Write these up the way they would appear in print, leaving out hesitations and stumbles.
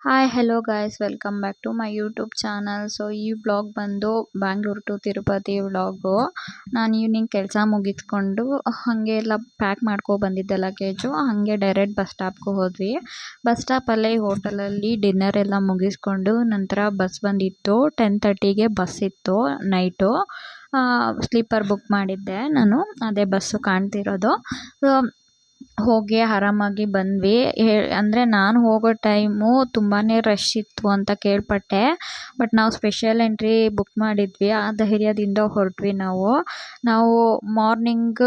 Hi hello guys welcome back to my YouTube channel. So ಈ vlog ಬಂದು Bangalore to Tirupati vlog. ನಾನು evening ಕೆಲಸ ಮುಗಿಸ್ಕೊಂಡು ಹಾಗೆ ಎಲ್ಲ ಪ್ಯಾಕ್ ಮಾಡ್ಕೊ ಬಂದಿದ್ದೆ ಲಗೇಜು. ಹಾಗೆ ಡೈರೆಕ್ಟ್ ಬಸ್ ಸ್ಟಾಪ್ಗೆ ಹೋದ್ವಿ. ಬಸ್ ಸ್ಟಾಪಲ್ಲೇ ಹೋಟೆಲಲ್ಲಿ ಡಿನ್ನರ್ ಎಲ್ಲ ಮುಗಿಸ್ಕೊಂಡು ನಂತರ ಬಸ್ ಬಂದಿತ್ತು. 10:30ಗೆ ಬಸ್ ಇತ್ತು ನೈಟು. ಸ್ಲೀಪರ್ ಬುಕ್ ಮಾಡಿದ್ದೆ ನಾನು, ಅದೇ ಬಸ್ಸು ಕಾಣ್ತಿರೋದು. ಹೋಗಿ ಆರಾಮಾಗಿ ಬಂದ್ವಿ. ಅಂದರೆ ನಾನು ಹೋಗೋ ಟೈಮು ತುಂಬಾ ರಶ್ ಇತ್ತು ಅಂತ ಕೇಳ್ಪಟ್ಟೆ. ಬಟ್ ನಾವು ಸ್ಪೆಷಲ್ ಎಂಟ್ರಿ ಬುಕ್ ಮಾಡಿದ್ವಿ, ಆ ಧೈರ್ಯದಿಂದ ಹೊರಟ್ವಿ ನಾವು ಮಾರ್ನಿಂಗ್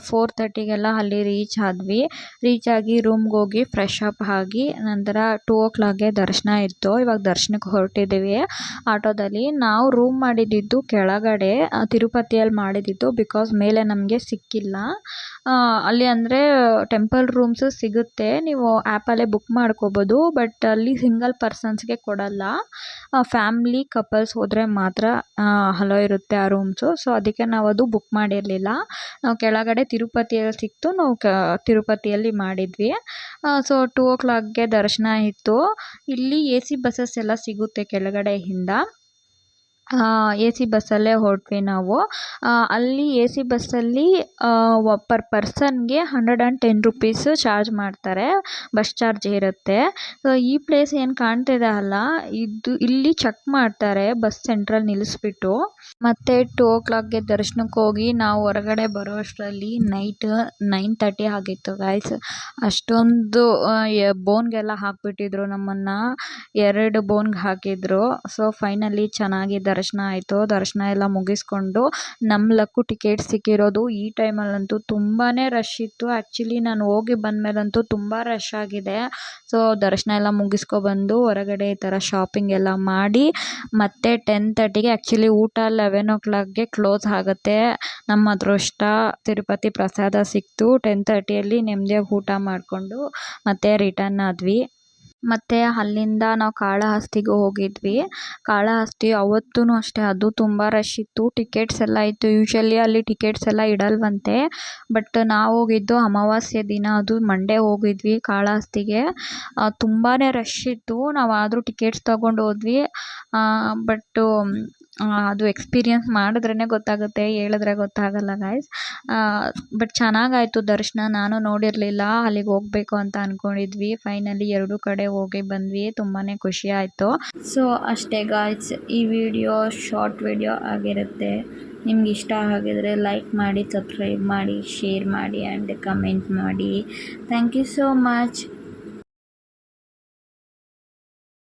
4:30ಗೆಲ್ಲ ಅಲ್ಲಿ ರೀಚ್ ಆದ್ವಿ. ರೀಚ್ ಆಗಿ ರೂಮ್ಗೆ ಹೋಗಿ ಫ್ರೆಶ್ ಅಪ್ ಆಗಿ ನಂತರ 2 o'clockಗೆ ದರ್ಶನ ಇತ್ತು. ಇವಾಗ ದರ್ಶನಕ್ಕೆ ಹೊರಟಿದ್ದೀವಿ ಆಟೋದಲ್ಲಿ. ನಾವು ರೂಮ್ ಮಾಡಿದ್ದು ಕೆಳಗಡೆ ತಿರುಪತಿಯಲ್ಲಿ ಮಾಡಿದ್ದು, ಬಿಕಾಸ್ ಮೇಲೆ ನಮಗೆ ಸಿಕ್ಕಿಲ್ಲ ಅಲ್ಲಿ. ಅಂದರೆ ಟೆಂಪಲ್ ರೂಮ್ಸು ಸಿಗುತ್ತೆ, ನೀವು ಆ್ಯಪಲ್ಲೇ ಬುಕ್ ಮಾಡ್ಕೋಬೋದು. ಬಟ್ ಅಲ್ಲಿ ಸಿಂಗಲ್ ಪರ್ಸನ್ಸ್ಗೆ ಕೊಡಲ್ಲ, ಫ್ಯಾಮ್ಲಿ ಕಪಲ್ಸ್ ಹೋದರೆ ಮಾತ್ರ ಹಲೋ ಇರುತ್ತೆ ಆ ರೂಮ್ಸು. ಸೊ ಅದಕ್ಕೆ ನಾವು ಅದು ಬುಕ್ ಮಾಡಿರಲಿಲ್ಲ. ನಾವು ಕೆಳಗಡೆ ತಿರುಪತಿಯಲ್ಲಿ ಸಿಕ್ತು, ನಾವು ತಿರುಪತಿಯಲ್ಲಿ ಮಾಡಿದ್ವಿ. ಸೊ 2 o'clockಗೆ ದರ್ಶನ ಇತ್ತು. ಇಲ್ಲಿ AC ಬಸ್ಸಸ್ ಎಲ್ಲ ಸಿಗುತ್ತೆ ಕೆಳಗಡೆಯಿಂದ. AC ಬಸ್ಸಲ್ಲೇ ಹೊರಟ್ವಿ ನಾವು. ಅಲ್ಲಿ AC ಬಸ್ಸಲ್ಲಿ ಪರ್ ಪರ್ಸನ್ಗೆ 110 ರೂಪೀಸ್ ಚಾರ್ಜ್ ಮಾಡ್ತಾರೆ, ಬಸ್ ಚಾರ್ಜ್ ಇರುತ್ತೆ. ಈ ಪ್ಲೇಸ್ ಏನು ಕಾಣ್ತಿದೆ ಅಲ್ಲ, ಇಲ್ಲಿ ಚೆಕ್ ಮಾಡ್ತಾರೆ ಬಸ್ ಸೆಂಟ್ರಲ್ಲಿ ನಿಲ್ಲಿಸ್ಬಿಟ್ಟು. ಮತ್ತು 2 o'clockಗೆ ದರ್ಶನಕ್ಕೆ ಹೋಗಿ ನಾವು ಹೊರಗಡೆ ಬರೋ ಅಷ್ಟರಲ್ಲಿ ನೈಟ್ 9:30 ಆಗಿತ್ತು ಗೈಸ್. ಅಷ್ಟೊಂದು ಬೋನ್ಗೆಲ್ಲ ಹಾಕಿಬಿಟ್ಟಿದ್ರು ನಮ್ಮನ್ನು, 2 ಬೋನ್ಗೆ ಹಾಕಿದ್ರು. ಸೊ ಫೈನಲಿ ಚೆನ್ನಾಗಿ ದರ್ಶನ ಆಯಿತು. ದರ್ಶನ ಎಲ್ಲ ಮುಗಿಸ್ಕೊಂಡು ನಮ್ಮ ಲಕ್ಕು ಟಿಕೆಟ್ ಸಿಕ್ಕಿರೋದು. ಈ ಟೈಮಲ್ಲಂತೂ ತುಂಬಾ ರಶ್ ಇತ್ತು. ಆ್ಯಕ್ಚುಲಿ ನಾನು ಹೋಗಿ ಬಂದಮೇಲಂತೂ ತುಂಬ ರಶ್ ಆಗಿದೆ. ಸೊ ದರ್ಶನ ಎಲ್ಲ ಮುಗಿಸ್ಕೊಬಂದು ಹೊರಗಡೆ ಈ ಥರ ಶಾಪಿಂಗ್ ಎಲ್ಲ ಮಾಡಿ ಮತ್ತೆ 10:30ಗೆ ಆ್ಯಕ್ಚುಲಿ ಊಟ 11 o'clockಗೆ ಕ್ಲೋಸ್ ಆಗುತ್ತೆ. ನಮ್ಮ ಅದೃಷ್ಟ ತಿರುಪತಿ ಪ್ರಸಾದ ಸಿಕ್ತು. 10:30ಯಲ್ಲಿ ನೆಮ್ಮದಿಯಾಗಿ ಊಟ ಮಾಡಿಕೊಂಡು ಮತ್ತೆ ರಿಟರ್ನ್ ಆದ್ವಿ. ಮತ್ತು ಅಲ್ಲಿಂದ ನಾವು ಕಾಳಹಸ್ತಿಗೆ ಹೋಗಿದ್ವಿ. ಕಾಳಹಸ್ತಿ ಅವತ್ತೂ ಅಷ್ಟೇ, ಅದು ತುಂಬ ರಶ್ ಇತ್ತು. ಟಿಕೆಟ್ಸ್ ಎಲ್ಲ ಇತ್ತು. ಯೂಶ್ವಲಿ ಅಲ್ಲಿ ಟಿಕೆಟ್ಸ್ ಎಲ್ಲ ಇಡಲ್ವಂತೆ. ಬಟ್ ನಾವು ಹೋಗಿದ್ದು ಅಮಾವಾಸ್ಯೆ ದಿನ, ಅದು ಮಂಡೇ ಹೋಗಿದ್ವಿ ಕಾಳಹಸ್ತಿಗೆ. ತುಂಬಾ ರಶ್ ಇತ್ತು. ನಾವು ಆದರೂ ಟಿಕೆಟ್ಸ್ ತೊಗೊಂಡು ಹೋದ್ವಿ. ಬಟ್ಟು ಅದು ಎಕ್ಸ್ಪೀರಿಯನ್ಸ್ ಮಾಡಿದ್ರೇ ಗೊತ್ತಾಗುತ್ತೆ, ಹೇಳಿದ್ರೆ ಗೊತ್ತಾಗಲ್ಲ ಗೈಸ್. ಬಟ್ ಚೆನ್ನಾಗಾಯಿತು ದರ್ಶನ. ನಾನು ನೋಡಿರಲಿಲ್ಲ, ಅಲ್ಲಿಗೆ ಹೋಗಬೇಕು ಅಂತ ಅಂದ್ಕೊಂಡಿದ್ವಿ. ಫೈನಲಿ 2 ಕಡೆ ಹೋಗಿ ಬಂದ್ವಿ. ತುಂಬಾ ಖುಷಿ ಆಯಿತು. ಸೊ ಅಷ್ಟೇ ಗಾಯ್ಸ್, ಈ ವಿಡಿಯೋ ಶಾರ್ಟ್ ವಿಡಿಯೋ ಆಗಿರುತ್ತೆ. ನಿಮ್ಗೆ ಇಷ್ಟ ಆಗಿದರೆ ಲೈಕ್ ಮಾಡಿ, ಸಬ್ಸ್ಕ್ರೈಬ್ ಮಾಡಿ, ಶೇರ್ ಮಾಡಿ ಆ್ಯಂಡ್ ಕಮೆಂಟ್ ಮಾಡಿ. Thank you so much.